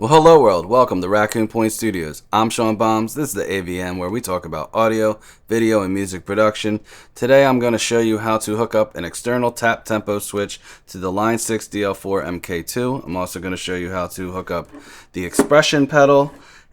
Well, hello world. Welcome to Raccoon Point Studios. I'm Sean Bombs. This is the AVM where we talk about audio, video, and music production. Today I'm going to show you how to hook up an external tap tempo switch to the Line6 Dl4 MkI. I'm also going to show you how to hook up the expression pedal,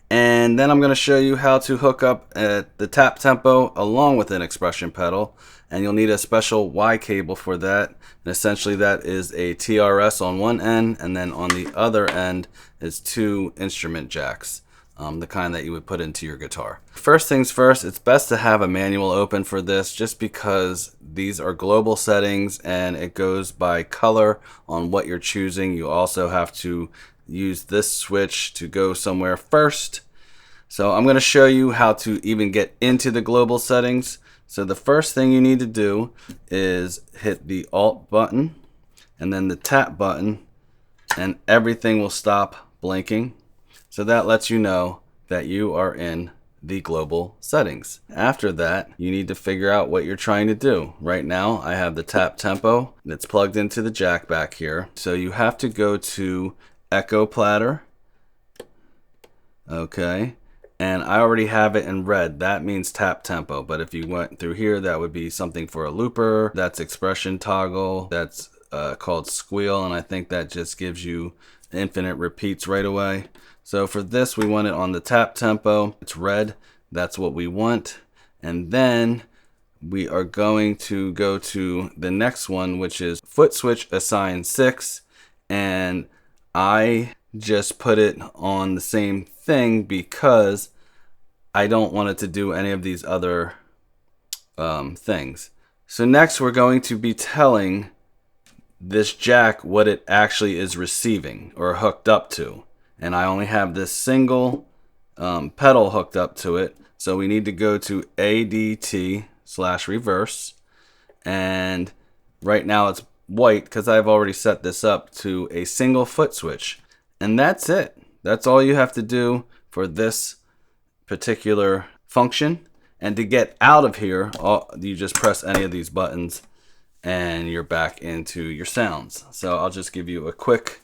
and then I'm going to show you how to hook up the tap tempo along with an expression pedal. And you'll need a special Y cable for that. And essentially that is a TRS on one end, and then on the other end is two instrument jacks, the kind that you would put into your guitar. First things first, it's best to have a manual open for this just because these are global settings and it goes by color on what you're choosing. You also have to use this switch to go somewhere first. So I'm going to show you how to even get into the global settings. So the first thing you need to do is hit the Alt button and then the tap button, and everything will stop blinking. So that lets you know that you are in the global settings. After that, you need to figure out what you're trying to do. Right now, I have the tap tempo that's plugged into the jack back here. So you have to go to Echo Platter. Okay. And I already have it in red. That means tap tempo. But if you went through here, that would be something for a looper. That's expression toggle. That's called squeal. And I think that just gives you infinite repeats right away. So for this, we want it on the tap tempo. It's red. That's what we want. And then we are going to go to the next one, which is foot switch assign 6. And I just put it on the same thing because I don't want it to do any of these other things. So next we're going to be telling this jack what it actually is receiving or hooked up to. And I only have this single pedal hooked up to it. So we need to go to ADT/reverse. And right now it's white because I've already set this up to a single foot switch. And that's it. That's all you have to do for this particular function. And to get out of here, you just press any of these buttons and you're back into your sounds. So I'll just give you a quick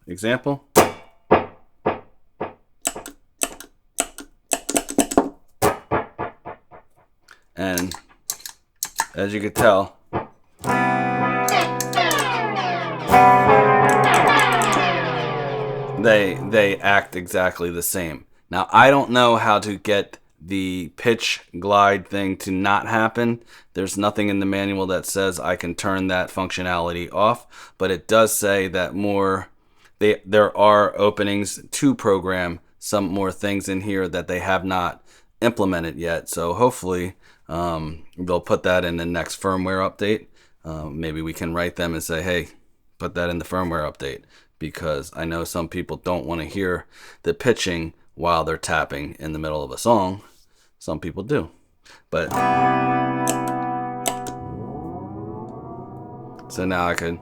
example. And as you can tell, they act exactly the same. Now, I don't know how to get the pitch glide thing to not happen. There's nothing in the manual that says I can turn that functionality off, but it does say that there are openings to program some more things in here that they have not implemented yet. So hopefully they'll put that in the next firmware update. Maybe we can write them and say, hey, put that in the firmware update, because I know some people don't want to hear the pitching while they're tapping in the middle of a song. Some people do. But so now I could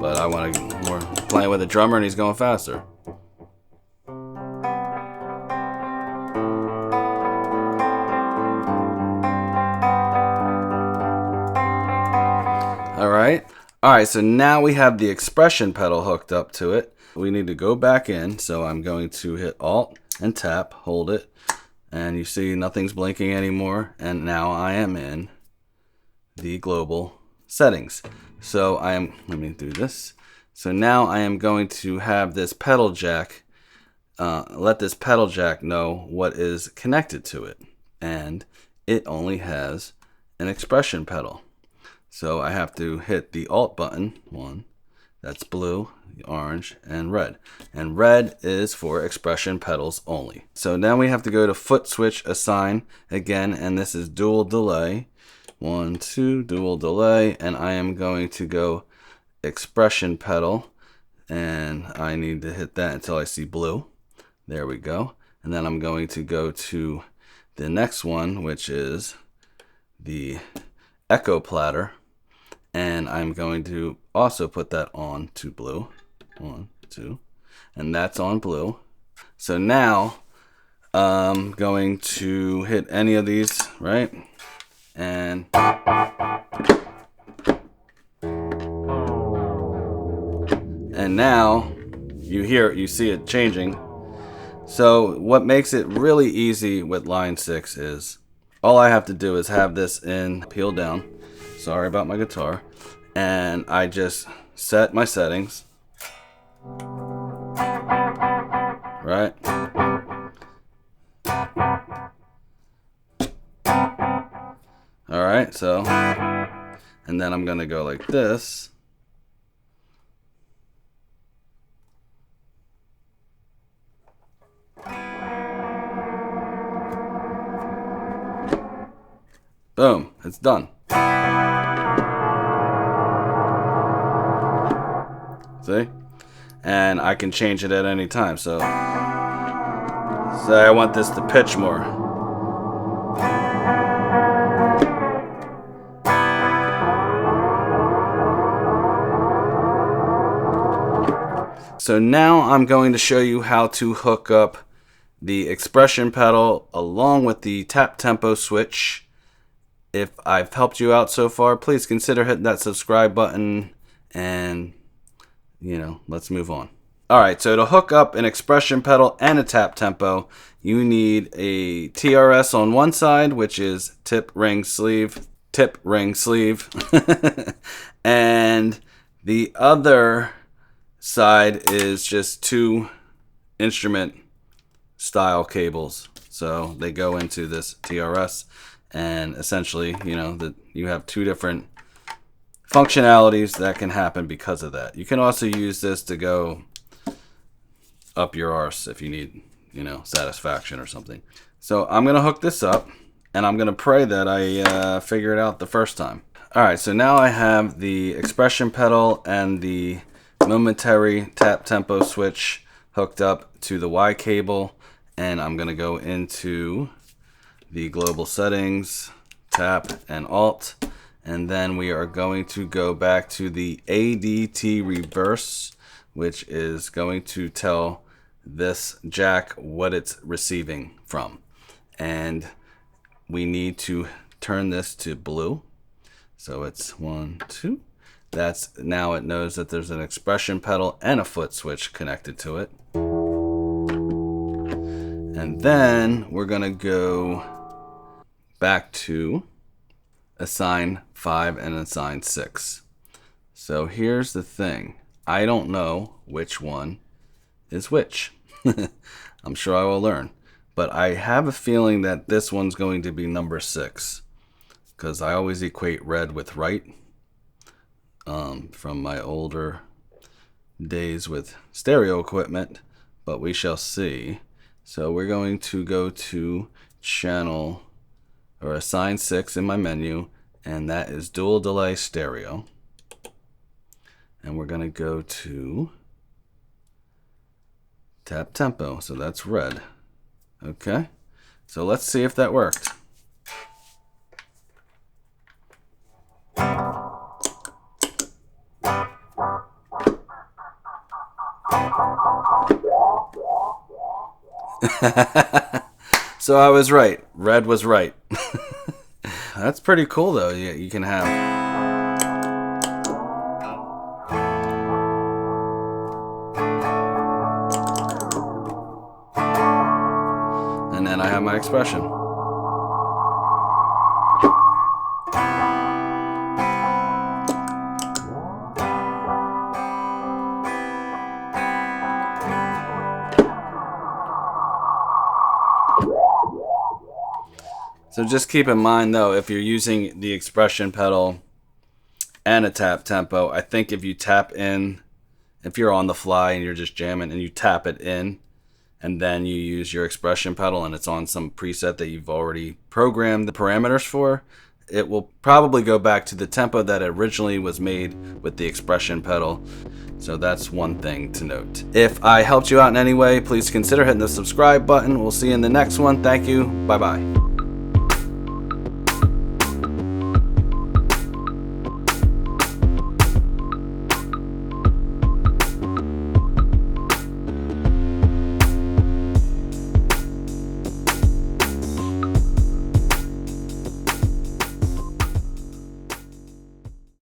but I want to more playing with a drummer and he's going faster. All right, so now we have the expression pedal hooked up to it. We need to go back in, so I'm going to hit Alt and tap, hold it, and you see nothing's blinking anymore, and now I am in the global settings. So let me do this. So now I am going to have this pedal jack, let this pedal jack know what is connected to it, and it only has an expression pedal. So I have to hit the Alt button, one, that's blue, orange, and red. And red is for expression pedals only. So now we have to go to foot switch assign again, and this is dual delay. 1, 2, dual delay, and I am going to go expression pedal, and I need to hit that until I see blue. There we go. And then I'm going to go to the next one, which is the Echo Platter. And I'm going to also put that on to blue. 1, 2. And that's on blue. So now I'm going to hit any of these, right? And now you see it changing. So what makes it really easy with Line 6 is all I have to do is have this in peel down. Sorry about my guitar. And I just set my settings. Right? Alright, so, and then I'm going to go like this. Boom, it's done. See? And I can change it at any time. So, say I want this to pitch more. So now I'm going to show you how to hook up the expression pedal along with the tap tempo switch. If I've helped you out so far, please consider hitting that subscribe button and, let's move on. Alright, so to hook up an expression pedal and a tap tempo, you need a TRS on one side, which is tip, ring, sleeve, and the other side is just two instrument style cables. So they go into this TRS, and essentially, that you have two different functionalities that can happen because of that. You can also use this to go up your arse if you need, satisfaction or something. So I'm going to hook this up, and I'm going to pray that I figure it out the first time. Alright, so now I have the expression pedal and the momentary tap tempo switch hooked up to the Y cable, and I'm going to go into the global settings, tap and alt, and then we are going to go back to the ADT reverse, which is going to tell this jack what it's receiving from. And we need to turn this to blue. So it's 1, 2. That's now it knows that there's an expression pedal and a foot switch connected to it. And then we're going to go back to assign 5 and assign 6. So here's the thing. I don't know which one is which. I'm sure I will learn. But I have a feeling that this one's going to be number 6. Because I always equate red with right. From my older days with stereo equipment. But we shall see. So we're going to go to channel or assign 6 in my menu, and that is dual delay stereo. And we're going to go to tap tempo, so that's red. Okay, so let's see if that worked. So I was right. Red was right. That's pretty cool though. You can have and then I have my expression. So just keep in mind though, if you're using the expression pedal and a tap tempo, I think if you tap in, if you're on the fly and you're just jamming and you tap it in and then you use your expression pedal and it's on some preset that you've already programmed the parameters for, it will probably go back to the tempo that originally was made with the expression pedal. So that's one thing to note. If I helped you out in any way, please consider hitting the subscribe button. We'll see you in the next one. Thank you. Bye-bye.